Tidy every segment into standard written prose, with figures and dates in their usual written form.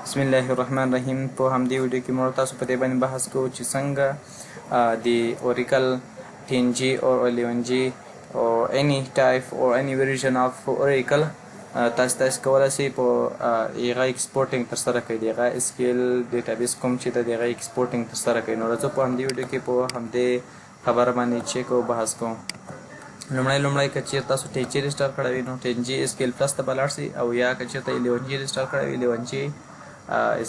بسم الله الرحمن الرحیم. په همدې ویډیو کې موږ تاسو په دې باندې بحث کوو چې څنګه د اوریکل 10G or 11G or any type or any version of Oracle تاسو کولای شئ په هغه ایکسپورټینګ ترسره کړئ. د هغه SQL ډیټابیس کوم چې د هغه ایکسپورټینګ ترسره کړئ. نو راځو په همدې ویډیو کې په همدې خبره باندې چیک او بحث کوو. لومړی که چېرته تاسو 10G انسټال کړی وي نو 10G SQL پلس ته به لاړ شئ، او یا که چېرته 11G انسټال کړی وي 11G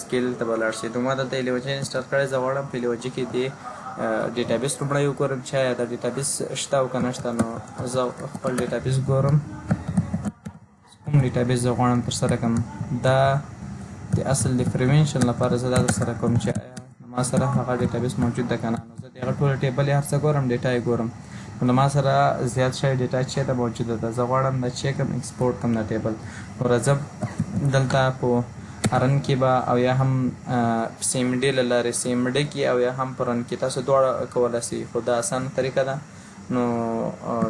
SQL ته به لاړ شئ. نو ما دلته 11G انسټال کړی، زه غواړم په 11G کې د ډیټابیس لومړی وګورم چې آیا دا ډیټابیس شته او که نه شته. نو زه خپل ډیټابیس ګورم، کوم ډیټابیس زه غواړم ترسره کړم. دا د اصل د پریوینشن لپاره زه دا ترسره کوم چې آیا ما سره هغه ډیټابیس موجود ده که نه. نو زه د هغه ټوله ټیبل یې هر څه ګورم، ډیټا یې ګورم. نو ما سره زیات شوی ډیټا چېرته موجوده ده، زه غواړم دا چیک کړم، ایکسپورټ کړم دا ټیبل. نو راځم دلته په رن کې به او یا هم CMD له لارې CMD کې او یا هم په رن کې تاسو دواړه کولی شئ، خو دا اسانه طریقه ده. نو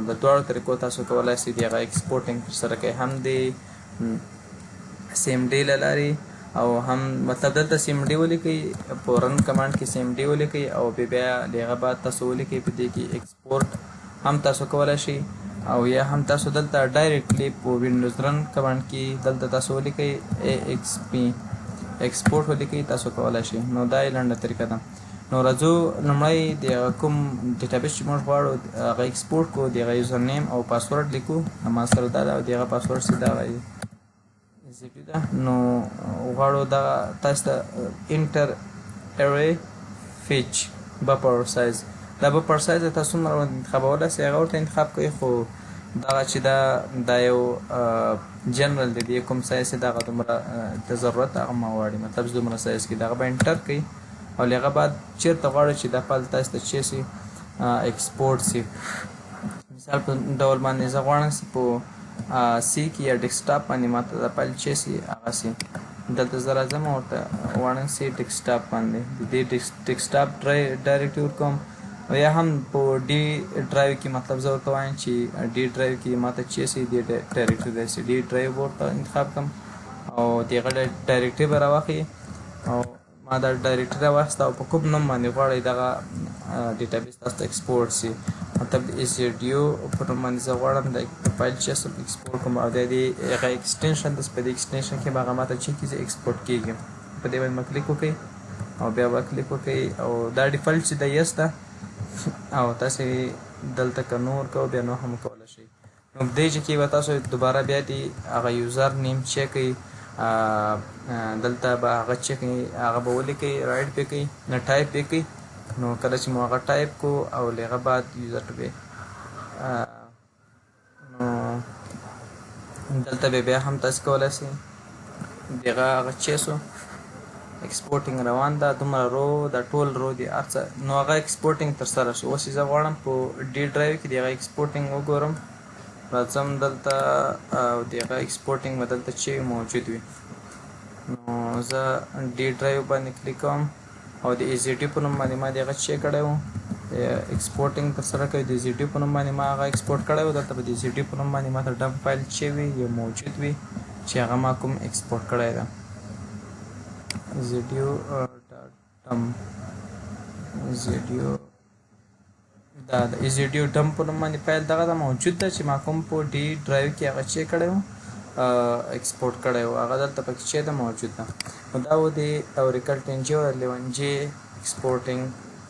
د دواړو طریقو تاسو کولی شئ د هغه ایکسپورټینګ ترسره کوئ، هم د CMD له لارې او هم مطلب دلته CMD ولیکئ، په رن کمانډ کې CMD ولیکئ او بیا د هغه بعد تاسو ولیکئ په دې کې ایکسپورټ هم تاسو کولی شئ، او یا هم تاسو دلته ډایرکټلی په وینډوز رن کمانډ کې دلته تاسو ولیکئ AXP ایکسپورټ ولیکئ، تاسو کولی شئ. نو دا یې لنډه طریقه ده. نو راځو لومړی د کوم ډیټابیس چې موږ غواړو هغه ایکسپورټ کړو، د هغه یوزر نیم او پاسورډ لیکو. ما سره دا ده او د هغه پاسورډ چې دا ایزیټي ده. نو غواړو دا تاسو ته انټر ارې فیچ بفر سایز، دا بفر سایز تاسو څومره انتخابولی شئ هغه ورته انتخاب کوئ، خو دغه چې دا یو جنرال دی، د کوم سایز چې دغه دومره د ضرورت هغه ما غواړي، مطلب دومره سایز کې دغه به انټر کوئ او له هغه بعد چېرته غواړئ چې دا فایل تاسو ته چې شي ایکسپورټ شي. مثال په ډول باندې زه غواړم چې په C کې یا ډیسکټاپ باندې ماته دا فایل چې شي هغه شي. دلته زه راځم او ورته غواړم چې ډیسکټاپ باندې د دې ډیسکټاپ ډایرکټ ورکوم، او یا هم په ډي ډرایو کې، مطلب زه ورته وایم چې ډي ډرایو کې ماته چې شي دې ډایرکټري راشي، ډي ډرایو به ورته انتخاب کړم او د هغه ډایرکټري به راواخلي. او ما دا ډایرکټري راواخیسته او په کوم نوم باندې غواړئ دغه ډیټابیس تاسو ته ایکسپورټ شي، مطلب د ایزیډیو په نوم باندې زه غواړم د فایل چې ایکسپورټ کړم، او د هغه ایکسټینشن د په دې ایکسټینشن کې به هغه ماته چې کیږي ایکسپورټ کېږي. په دې باندې کلیک وکړئ او بیا به کلیک وکړئ او دا ډیفالټ چې د یس ده او تاسو دلته که نور کو بیا نو هم کولی شئ. نو دې چې کې به تاسو دوباره بیا د هغه یوزر نیم چیک کړئ، دلته به هغه چیک هغه به ولیکئ، رایټ پې کوئ، نه ټایپ پې کوئ. نو کله چې مو هغه ټایپ کو او له هغه بعد یوزر ته نو دلته به بیا هم تاسو کولی شئ دغه هغه چیسو ایکسپورټینګ روان ده، دومره رو دا ټول رو دی هر څه، نو هغه ایکسپورټینګ ترسره شو. اوس زه غواړم په ډي ډرایو کې د هغه ایکسپورټینګ وګورم. راځم دلته او د هغه ایکسپورټینګ به دلته چې موجود وي. نو زه ډي ډرایو باندې کلیک کوم او د ایزیډي په نوم باندې ما د هغه چې کړی و ایکسپورټینګ ترسره کوي، د ایزیډي په نوم باندې ما هغه ایکسپورټ کړی و. دلته به د ایزیډي په نوم باندې ما ته ډم فایل چې وي یا موجود وي چې هغه ما کوم ایکسپورټ کړی ده، ایزیډیو ډم ایزیډیو دا د ایزیډیو ډم په نوم باندې فایل دغه ده موجود ده چې ما کوم په ډي ډرایو کې هغه چې کړی و ایکسپورټ کړی و، هغه دلته پکې چې ده موجود ده. نو دا و د اوریکل 10G او 11G ایکسپورټینګ